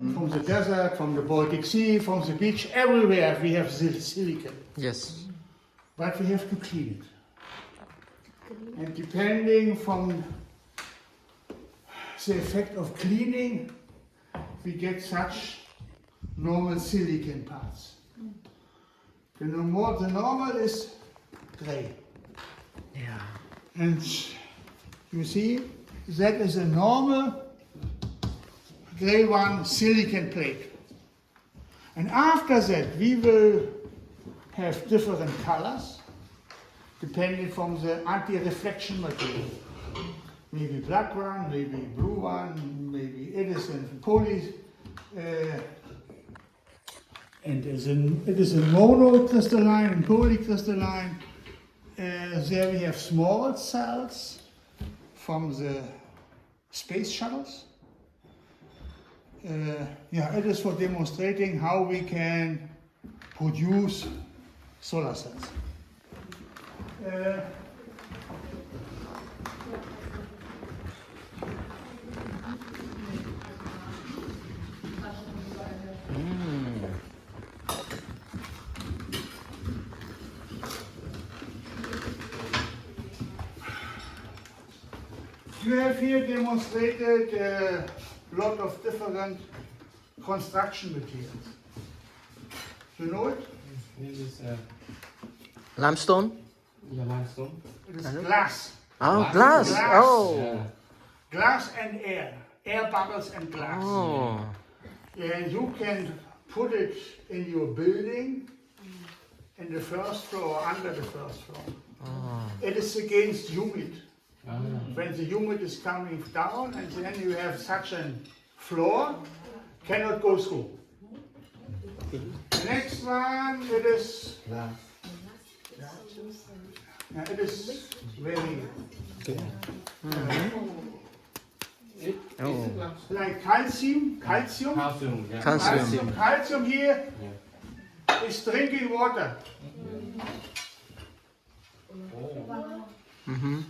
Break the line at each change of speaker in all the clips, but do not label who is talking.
From the desert, from the Baltic Sea, from the beach, everywhere we have silicon.
Yes.
But we have to clean it. And depending from the effect of cleaning, we get such normal silicon parts. The normal is gray.
Yeah.
And you see, that is a normal gray one silicon plate. And after that, we will have different colors, depending from the anti-reflection material. Maybe black one, maybe blue one, maybe it is in poly, and it is in monocrystalline and polycrystalline. There we have small cells from the space shuttles. It is for demonstrating how we can produce solar cells. You have here demonstrated a lot of different construction materials. You know it?
This is
Limestone?
limestone.
It is glass.
Oh,
Glass.
glass.
Glass.
Oh.
Yeah.
Glass and air. Air bubbles and glass.
Oh.
And you can put it in your building, in the first floor, under the first floor. It is against humid. When the humid is coming down and then you have such a floor, cannot go through. The next one, it is it is very
Oh.
like calcium.
Calcium. Yeah.
Calcium.
Calcium here is drinking water.
Mm-hmm.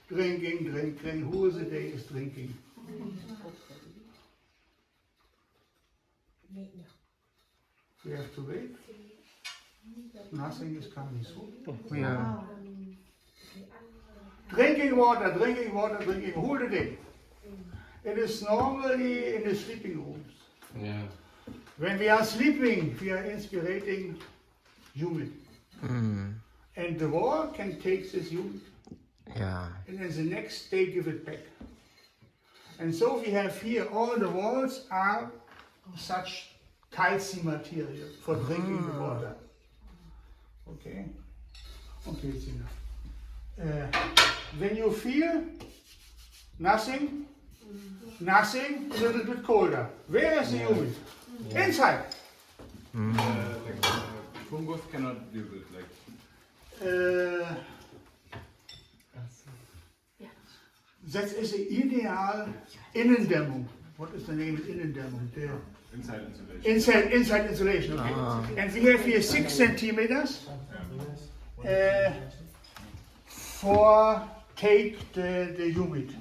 Drinking. Who is the day is drinking? We have to wait. Nothing is coming through.
Yeah.
Drinking water. Who is the day? It is normally in the sleeping rooms.
Yeah.
When we are sleeping, we are inspirating humid.
Mm.
And the wall can take this humid.
Yeah.
And then the next day give it back. And so we have here, all the walls are such calcium material for drinking the water. Okay? Okay, it's enough. When you feel nothing, a little bit colder. Where is the humid? Inside.
Fungus cannot do it like.
That is the ideal Innendämmung. What is the name of Innendämmung?
Inside insulation.
Inside insulation, okay. And we have here 6 centimeters for take the humid.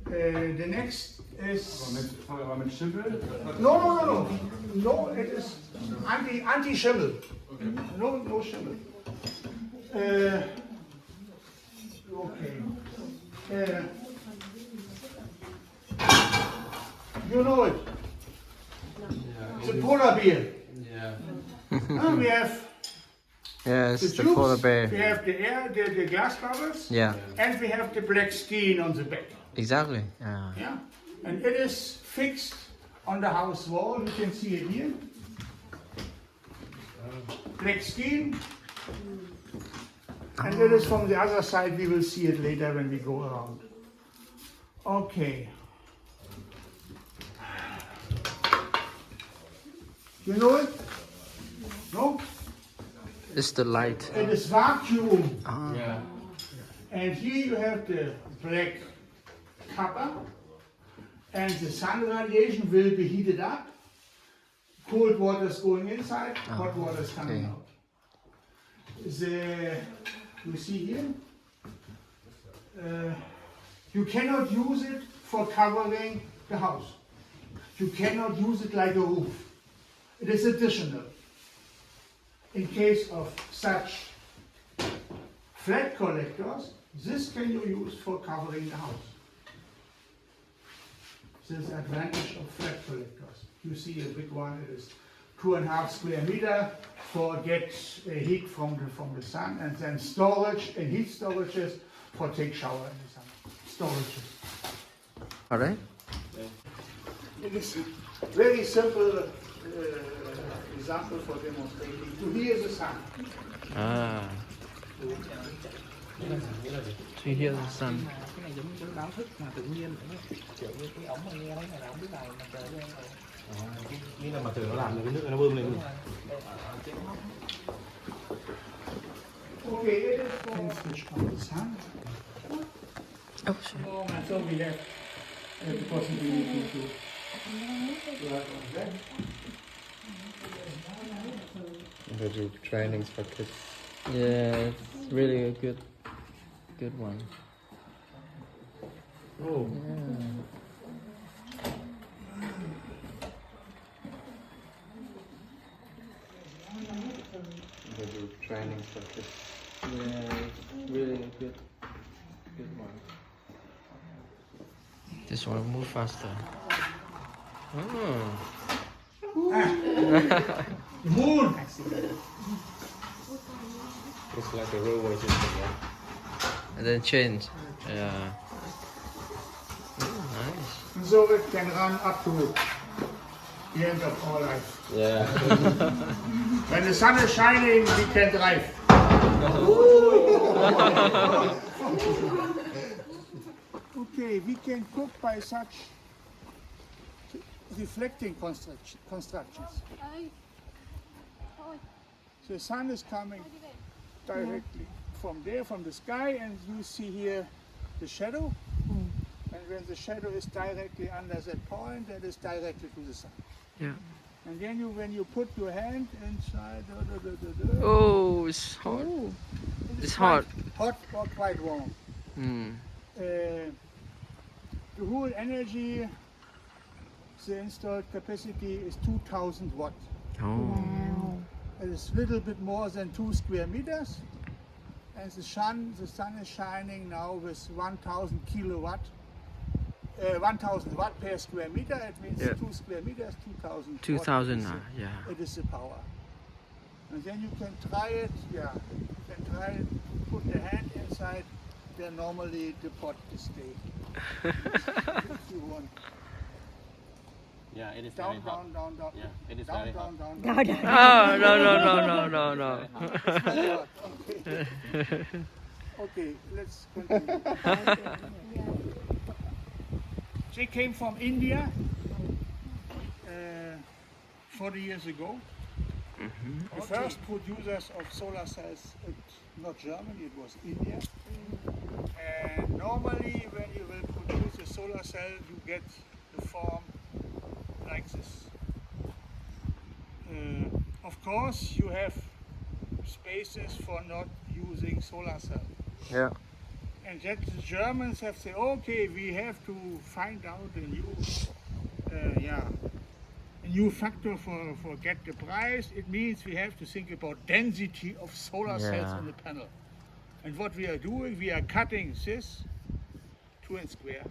The next is...
Aber mit Schimmel?
No, it is anti-Schimmel. No Schimmel. Okay. You know it. The polar bear.
Yeah.
We have
Yes,
the
the
tubes,
polar bear.
we have the air, the glass bubbles,
Yeah.
and we have the black skin on the back.
Exactly. Yeah.
Yeah, and it is fixed on the house wall. You can see it here. Black skin. And it is from the other side. We will see it later when we go around. Okay. You know it? No?
It's the light.
It is vacuum.
Ah.
Yeah.
And here you have the black copper. And the sun radiation will be heated up. Cold water is going inside, hot water is coming
okay.
out. You see here? You cannot use it for covering the house. You cannot use it like a roof. It is additional. In case of such flat collectors, this can you use for covering the house. This is the advantage of flat collectors. You see a big one, it is 2.5 square meter for get heat from the sun, and then storage and heat storages for take shower in the sun. Storages.
Alright.
It is a very simple example for demonstrating. To hear the sun.
Ah. To hear the sun.
Cái này giống như cái báo thức mà tự nhiên kiểu như cái ống mà nghe thấy ngày nào không biết này mà trời lên rồi.
Nghĩ là mà tưởng nó làm được cái nước nó bơm lên.
Okay, it is for switch on the sun.
Oh, sorry.
And so we have the possibility to work on that.
They do trainings for kids.
Yeah, it's really a good one.
Oh.
They do trainings for kids.
Yeah, it's really a good one. This one move faster. Oh.
The moon!
It's like a railway system, right?
And then change. Yeah. Oh, nice.
And so it can run up to the end of our life.
Yeah.
When the sun is shining, we can drive. Okay, we can cook by such reflecting constructions. The sun is coming directly from there, from the sky, and you see here the shadow. And when the shadow is directly under that point, that is directly to the sun.
Yeah.
And then when you put your hand inside,
Oh, it's hot. It's hot.
Hot or quite warm.
Mm.
The whole energy, the installed capacity is 2,000 watt.
Oh.
It is a little bit more than 2 square meters. And the sun is shining now with 1,000 kilowatt. 1,000 watt per square meter. It means
Yeah.
2 square meters, 2,000.
2,000.
watt.
Yeah.
It is the power. And then you can try it. Yeah, you can try it. Put the hand inside. Then normally the pot is stay. If you want.
Yeah, it is
Down,
very hot.
down.
Yeah, it is
Down,
very hot.
down.
Oh, no.
Okay. Okay, let's continue. They came from India 40 years ago. The first producers of solar cells, not Germany, it was India. And normally when you will produce a solar cell, you get the form like this. Of course, you have spaces for not using solar cell.
Yeah.
And that the Germans have said, okay, we have to find out a new factor for get the price. It means we have to think about density of solar cells on the panel. And what we are doing, we are cutting this 2 square.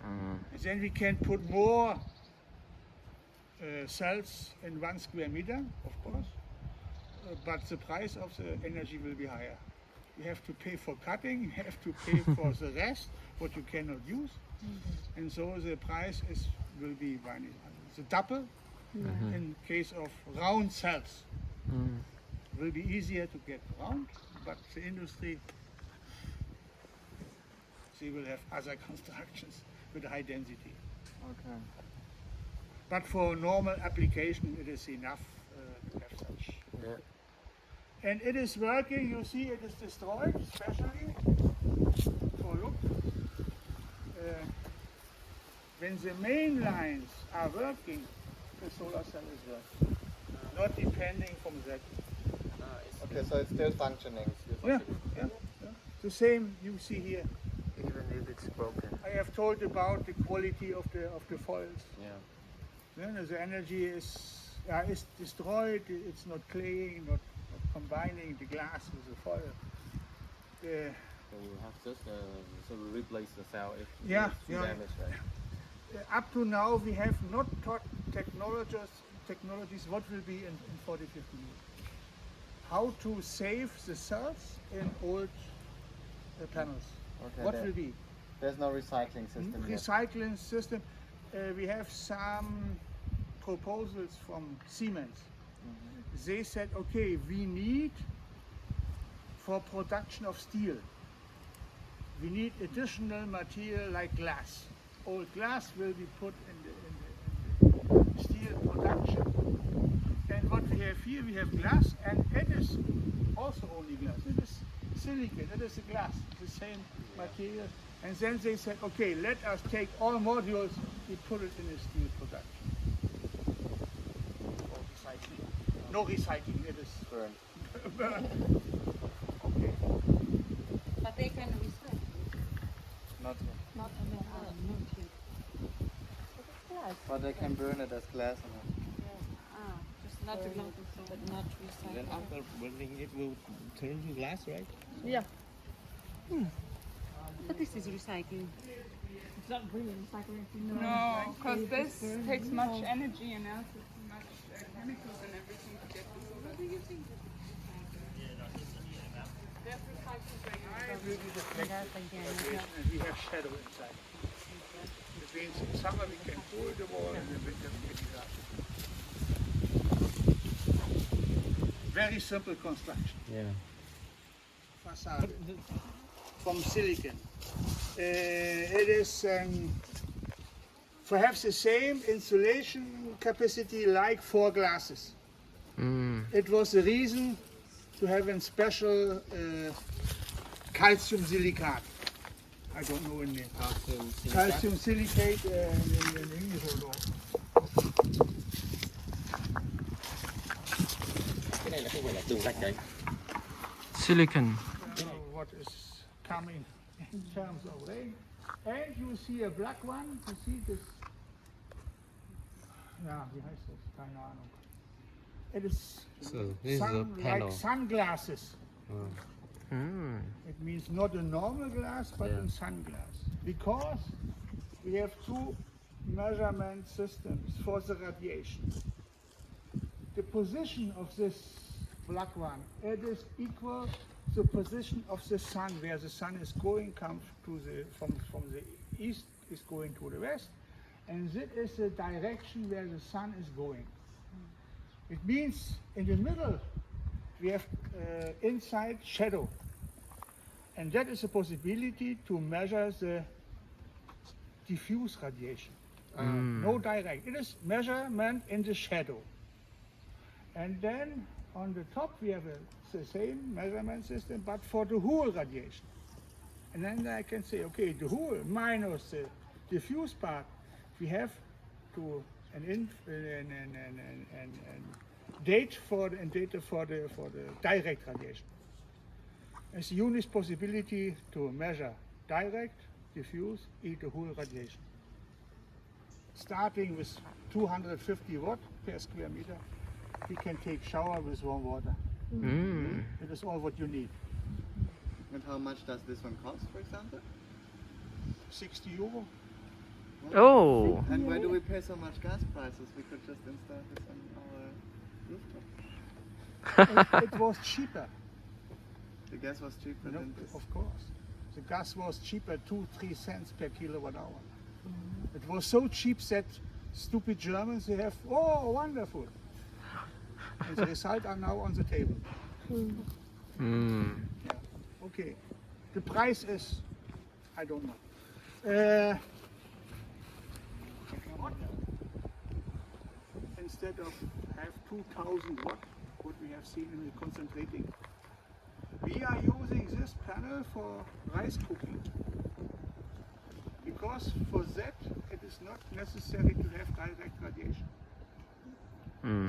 And then we can put more cells in 1 square meter, of course. But the price of the energy will be higher. You have to pay for cutting, you have to pay for the rest, what you cannot use. And so the price will be the double. In case of round cells. It will be easier to get round, but the industry, they will have other constructions with high density.
Okay.
But for normal application, it is enough to have such.
Yeah.
And it is working, you see it is destroyed, especially for look. When the main lines are working, the solar cell is working. Not depending from that.
Okay, so it's still functioning.
Yeah. The same you see here.
Even if it's broken.
I have told about the quality of the foils.
Yeah.
Then the energy is destroyed. It's not claying, not combining the glass with the foil.
So we have just so we replace the cell if
Yeah,
it's
yeah.
damaged, right?
Up to now, we have not taught technologies what will be in 40, 50 years. How to save the cells in old panels.
Okay,
What will be?
there's no recycling system yet.
Recycling system. We have some proposals from Siemens. They said, okay, we need for production of steel, we need additional material like glass. Old glass will be put in the steel production. And what we have here, we have glass, and it is also only glass. It is silicon, it is a glass, the same material. And then they said, okay, let us take all modules, we put it in a steel production. Or recycling. No recycling, it is
Burn.
burn. Okay.
But they can recycle.
Not yet.
Not glass.
But they can burn it as glass.
Just not glass, but not
Then
recycle.
after burning it will turn to glass, right?
Yeah. But this is recycling. It's not really recycling.
No, because this takes much energy and else it's much chemicals and everything to get this. What do you think? There's recycling going on.
And we have shadow inside. It means in summer we can cool the wall and in winter we can heat up. Very simple construction.
Yeah.
Facade from silicon. It is perhaps the same insulation capacity like for glasses. It was the reason to have a special calcium silicate. I don't know in name. Calcium silicate in English or not.
Cái này là không phải là tường gạch đấy.
Silicon.
What is coming in terms of rain. And you see a black one, you see this. Yeah, wie heißt das? Keine Ahnung. It is
So this is a panel.
like sunglasses.
Mm.
It means not a normal glass, but
Yeah.
a sunglass. Because we have two measurement systems for the radiation. The position of this black one, it is equal to the position of the sun, where the sun is going, comes to the from the east, is going to the west, and this is the direction where the sun is going. It means in the middle we have inside shadow, and that is a possibility to measure the diffuse radiation. No direct. It is measurement in the shadow. And then on the top we have the same measurement system, but for the whole radiation. And then I can say, okay, the whole minus the diffuse part, we have to data for the direct radiation. It's the unique possibility to measure direct, diffuse, the whole radiation. Starting with 250 watt per square meter, we can take shower with warm water. It is all what you need.
And how much does this one cost, for example?
60 euro.
Oh.
And why do we pay so much gas prices? We could just install this on our rooftop.
It was cheaper.
The gas was cheaper
No,
than this.
of course. The gas was cheaper, 2-3 cents per kilowatt hour. It was so cheap that stupid Germans, they have, oh, wonderful. And the results are now on the table. Yeah. Okay. The price is, I don't know. Instead of have 2000 watt, what we have seen in the concentrating, we are using this panel for rice cooking. Because for that it is not necessary to have direct radiation.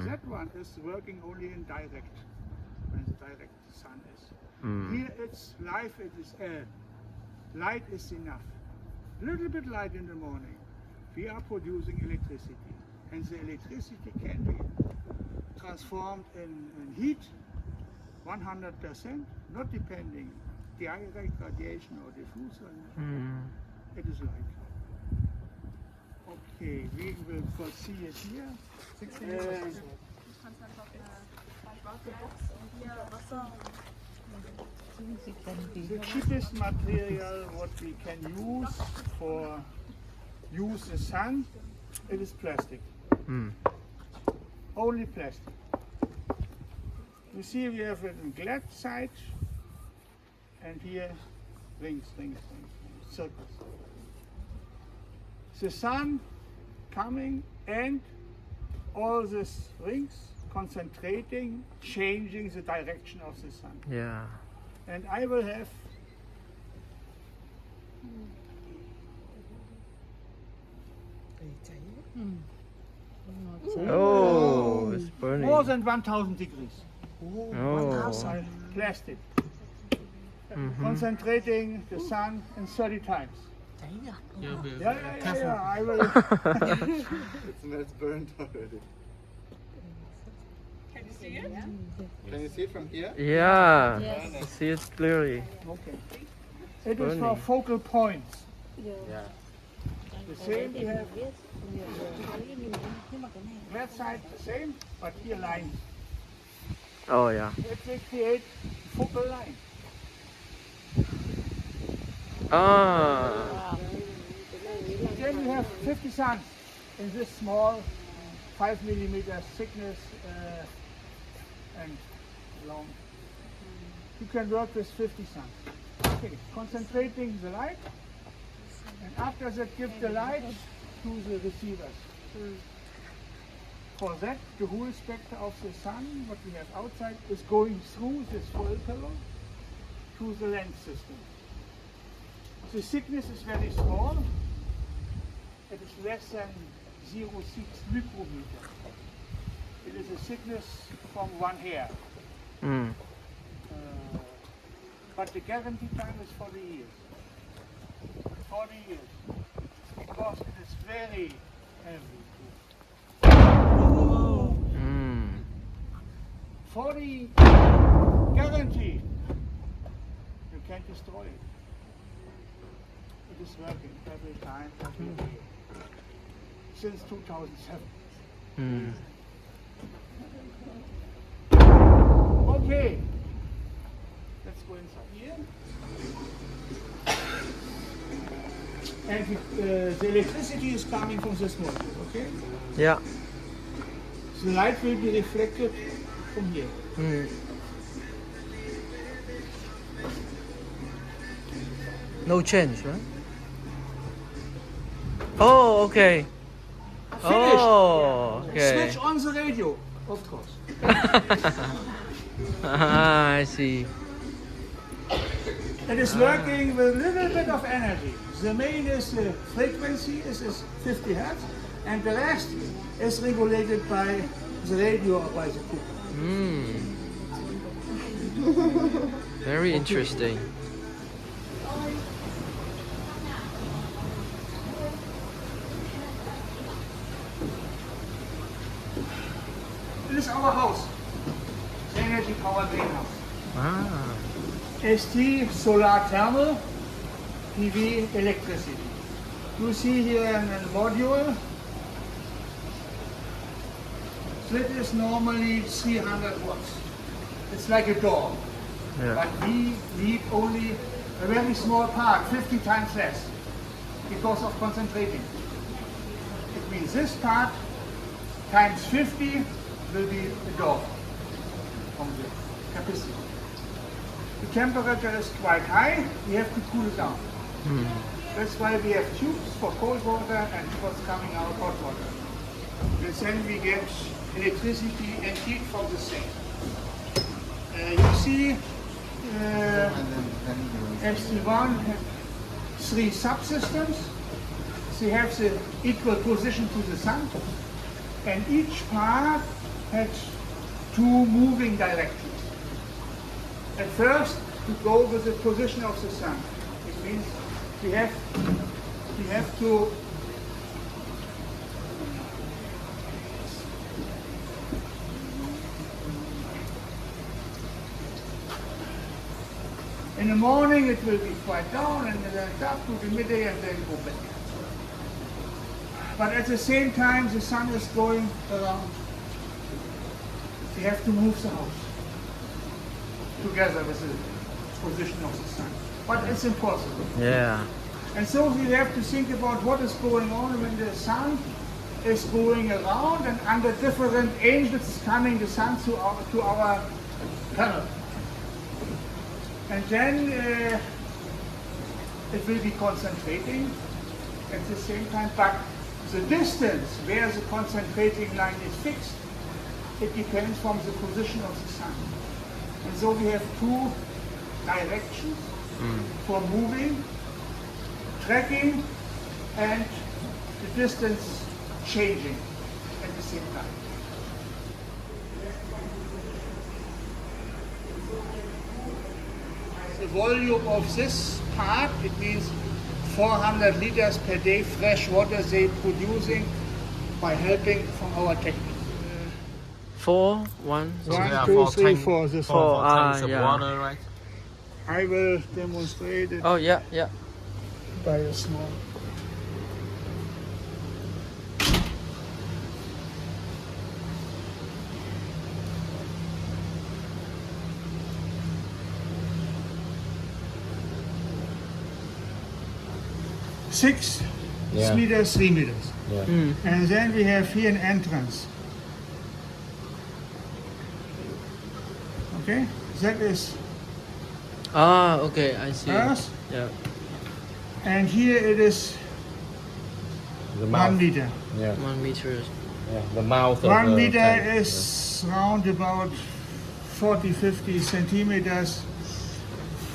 That one is working only in direct, when the direct sun is. Here it's live, it is air. Light is enough. Little bit light in the morning. We are producing electricity. And the electricity can be transformed in heat 100%, not depending direct radiation or diffuser. It is like. Okay, we will foresee it here. The cheapest material what we can use for use the sun, it is plastic. Only plastic. You see we have a glass side and here rings, circles. The sun coming and all these rings concentrating, changing the direction of the sun.
Yeah.
And I will have
Oh, it's burning.
more than 1000 degrees.
Oh.
Plastic. Concentrating the sun in 30 times. Yeah, I will.
It smells burnt already.
Can you see it?
Can you see it from here?
Yeah. I see it clearly.
Okay. It is for
Burning.
focal points.
Yeah.
The same we have. That side the same, but here lines.
Oh yeah.
It will create focal line.
Ah.
Then we have 50 suns in this small 5 millimeter thickness and long. You can work with 50 suns. Okay, concentrating the light, and after that give the light to the receivers. For that, the whole spectrum of the sun, what we have outside, is going through this foil pillow to the lens system. The thickness is very small. It is less than 0.6 micrometer. It is a thickness from one hair. But the guarantee time is 40 years. 40 years. Because it is very heavy. 40 guarantee. You can't destroy it. It is working every time, every day. Since 2007. Okay. Let's go inside here. And the electricity is coming from this module, okay?
Yeah.
The light will be reflected from here.
No change, right? Oh, okay. Oh, okay.
Switch on the radio, of course.
I see.
It is working with a little bit of energy. The main is the frequency, is 50 Hertz, and the rest is regulated by the radio or by the cooker.
Very interesting.
This is our house, the energy powered greenhouse.
Ah.
ST solar thermal, PV electricity. You see here a module. That is normally 300 watts. It's like a door.
Yeah.
But we need only a very small part, 50 times less, because of concentrating. It means this part times 50 will be a door from the capacity. The temperature is quite high, we have to cool it down. That's why we have tubes for cold water and what's coming out hot water. And then we get electricity and heat from the same. You see ST1 has 3 subsystems. They have the equal position to the sun, and each part has 2 moving directions. At first, to go with the position of the sun. It means we have to In the morning it will be quite down, and then up to the midday, and then go back. But at the same time, the sun is going around. We have to move the house together with the position of the sun. But it's impossible.
Yeah.
And so we have to think about what is going on when the sun is going around, and under different angles is coming the sun to our panel. And then it will be concentrating at the same time, but the distance where the concentrating line is fixed, it depends from the position of the sun. And so we have two directions for moving, tracking, and the distance changing at the same time. The volume of this part, it means 400 liters per day fresh water they producing by helping from our technique.
4, 1,
One, two, three, four. This
Four.
one.
Ah, yeah.
water, right?
I will demonstrate it
Oh, yeah, yeah.
by a small. Six
Yeah.
meters, 3 meters.
Yeah.
And then we have here an entrance. Okay, that is
Ah, okay, I see.
earth,
Yeah.
and here it is
The
1
mouth.
meter.
Yeah.
1 meter.
Yeah. The mouth of
1
the
meter
tank.
is round about 40-50 centimeters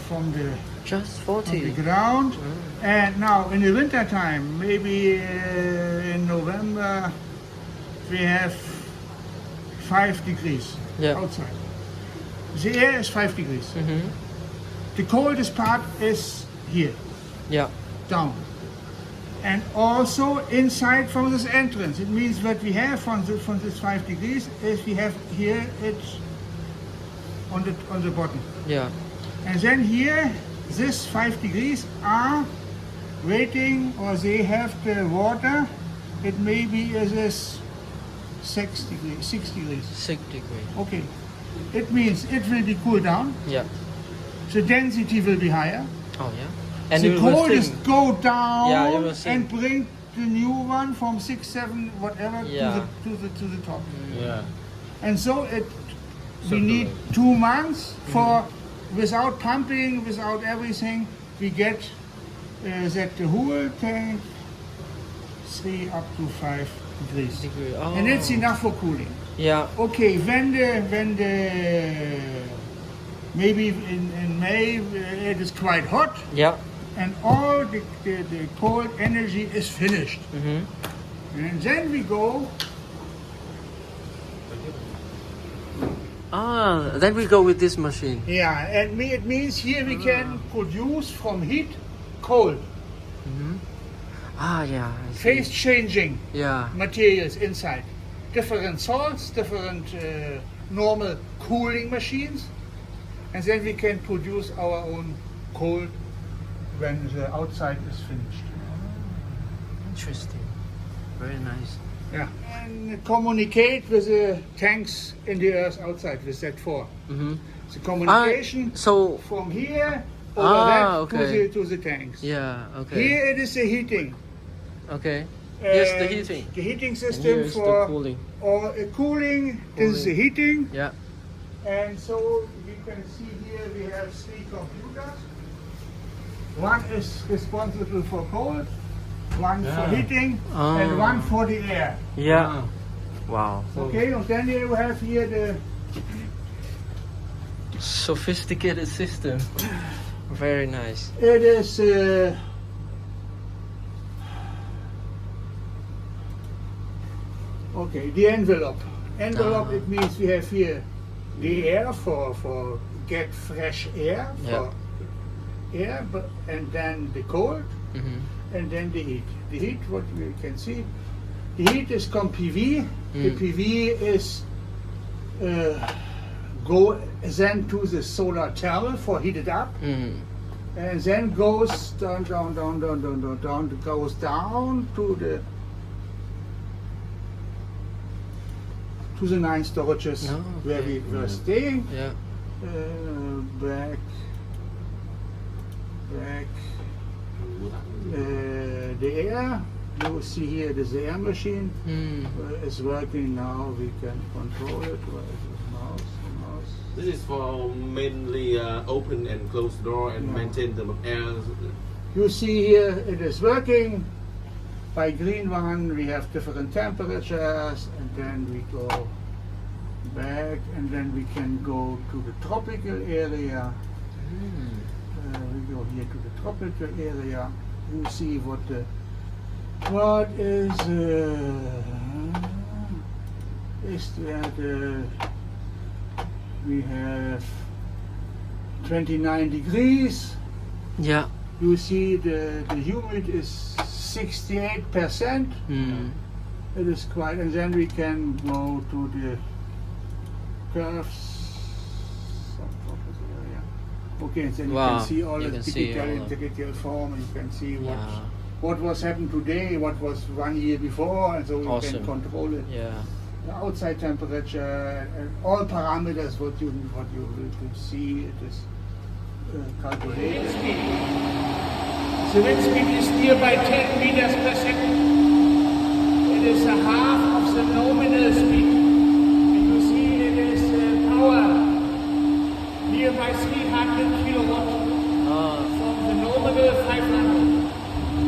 from the
Just
from the
40.
ground. And now in the winter time, maybe in November, we have 5 degrees
Yeah.
outside. The air is 5 degrees.
Mm-hmm.
The coldest part is here,
Yeah.
down. And also inside from this entrance. It means what we have from this 5 degrees is we have here it's on the bottom.
Yeah.
And then here, this 5 degrees are waiting, or they have the water. It maybe is 6 degrees, 6 degrees.
6 degree.
Okay. It means it will be cooled down.
Yeah.
The density will be higher.
Oh, yeah. And
The
you will
coldest
sing.
go down
Yeah, you will sing.
and bring the new one from 6, 7, whatever
Yeah.
to the top.
Yeah.
And so we
Circulate.
need 2 months for, without pumping, without everything, we get that the whole tank 3 up to 5 degrees.
Degree. Oh.
And it's enough for cooling.
Yeah.
Okay, when the maybe in May it is quite hot,
Yeah.
and all the cold energy is finished.
Mm-hmm.
And then we go,
Ah, then we go with this machine.
yeah, and it means here we can produce from heat cold,
Ah, yeah. I see.
phase changing
Yeah.
materials inside. Different salts, different normal cooling machines, and then we can produce our own cold when the outside is finished.
Interesting. Very nice.
Yeah. And communicate with the tanks in the earth outside with that 4.
Mm-hmm.
The communication
So,
from here over
Ah,
that
okay.
to the tanks.
yeah, okay.
Here it is the heating.
Okay. Yes, the
And
heating.
The heating
And
system
here is the
for
cooling.
or cooling. This is the heating.
Yeah.
And so you can see here we have 3 computers. One is responsible for cold, one for heating, and
Ah.
one for the air.
Yeah. Wow.
Okay, and then you have here the
Sophisticated system. Very nice.
it is okay, the envelope. Envelope, it means we have here the air for get fresh air for air, and then the cold,
Mm-hmm.
and then the heat. The heat, what you can see, the heat is come PV. The PV is go then to the solar thermal for heat it up,
Mm.
and then goes down, goes down to the 9 storages
Oh,
where
okay.
we were staying.
Yeah.
Back. The air. You see here, there's the air machine.
Mm.
It's working now. We can control it. Where is it? Mouse.
This is for mainly open and close door and
Yeah.
maintain the air.
You see here, it is working. By green one, we have different temperatures, and then we go back, and then we can go to the tropical area.
Mm.
We go here to the tropical area. You see what is that? We have 29 degrees.
Yeah.
You see the humid is 68%.
Mm.
It is quite, and then we can go to the curves. Okay, and then you
Wow,
can see all
you
the
can see all of-
digital form. You can see
Yeah.
what was happened today, what was 1 year before, and so you
Awesome.
can control it.
Yeah.
The outside temperature and all parameters. What you will see, it is calculated. The wind speed is nearby 10 meters per second. It is a half of the nominal speed. And you see it is power nearby 300 kilowatt
Oh.
from the nominal 500.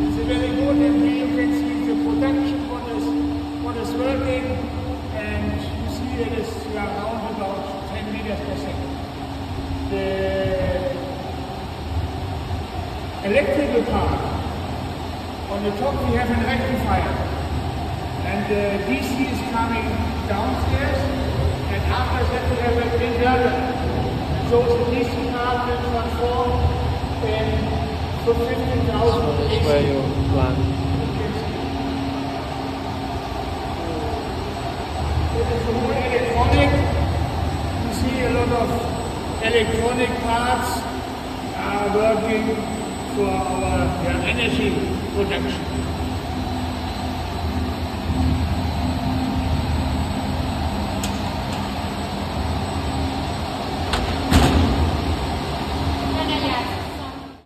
It's very good, and here you can see the production, what is working, and you see it is around about 10 meters per second. The electrical part, on the top we have an rectifier, and the DC is coming downstairs, and after that we have an inverter. So the DC part will transform to 15,000
That's where you plant.
It is more electronic. You see a lot of electronic parts are working for our energy production.